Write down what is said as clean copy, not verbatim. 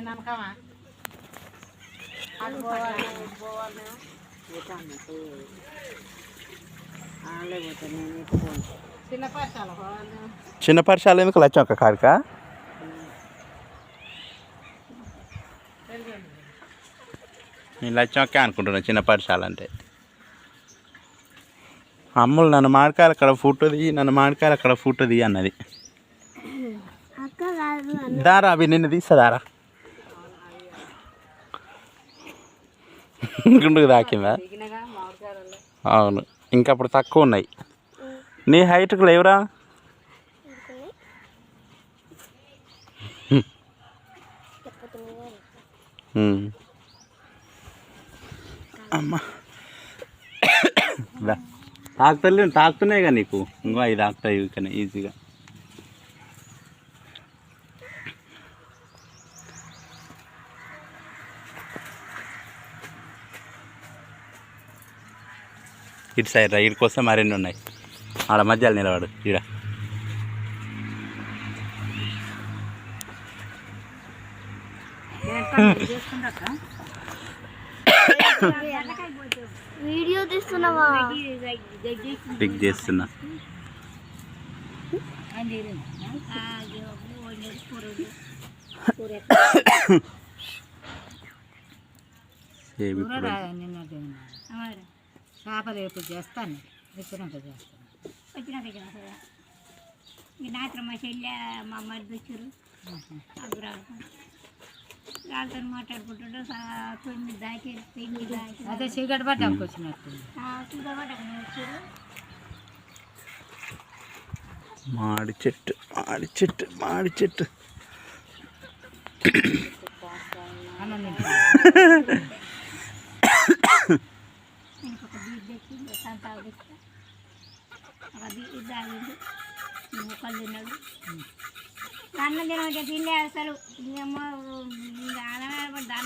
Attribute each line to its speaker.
Speaker 1: నమ్మకమా
Speaker 2: చిన్న పరిశాల ఎందుకు లచ్చక్క కాడిక నేను లచ్చక్క అనుకుంటున్నా చిన్న పరిశాల అంటే అమ్ములు నన్ను మామిడికాయలు అక్కడ ఫోటో దిగి నన్ను మామిడికాయలు అక్కడ ఫోటో దిగి అన్నది దారా అవి నిన్ను తీస్తుందారా గుండుకు తాకిందా అవును ఇంకా అప్పుడు తక్కువ ఉన్నాయి నీ హైట్కు లేవురా అమ్మా తాకుతున్నాయి కదా నీకు ఇంకో అవి తాకుతాయి కానీ ఈజీగా ఇటు సైడ్ రా ఇటు కోసం మరిన్ని ఉన్నాయి ఆడ మధ్యలో నిలబడు ఈడ
Speaker 3: వీడియో తీస్తున్నావా
Speaker 2: పిక్ చేస్తున్నా
Speaker 1: చేపలు ఎప్పుడు చేస్తాను వచ్చినాక చేస్తాను
Speaker 3: రాత్రి మా చెల్లె మా మరిది వచ్చారు వాళ్ళతో మాట్లాడుకుంటుంటే 9 దాకా
Speaker 1: అదే చీకటి పడ్డానికి వచ్చినట్టు
Speaker 3: వచ్చారు.
Speaker 2: మాడి చెట్టు మాడి చెట్టు మాడి చెట్టు
Speaker 3: ఇంకొక బీచ్ తెచ్చి తాగిస్తే ఒక బీచ్ తాగింది ముక్కలు తిన్నాడు అన్నం తినమంటే తిండే అసలు దానం పడ్డా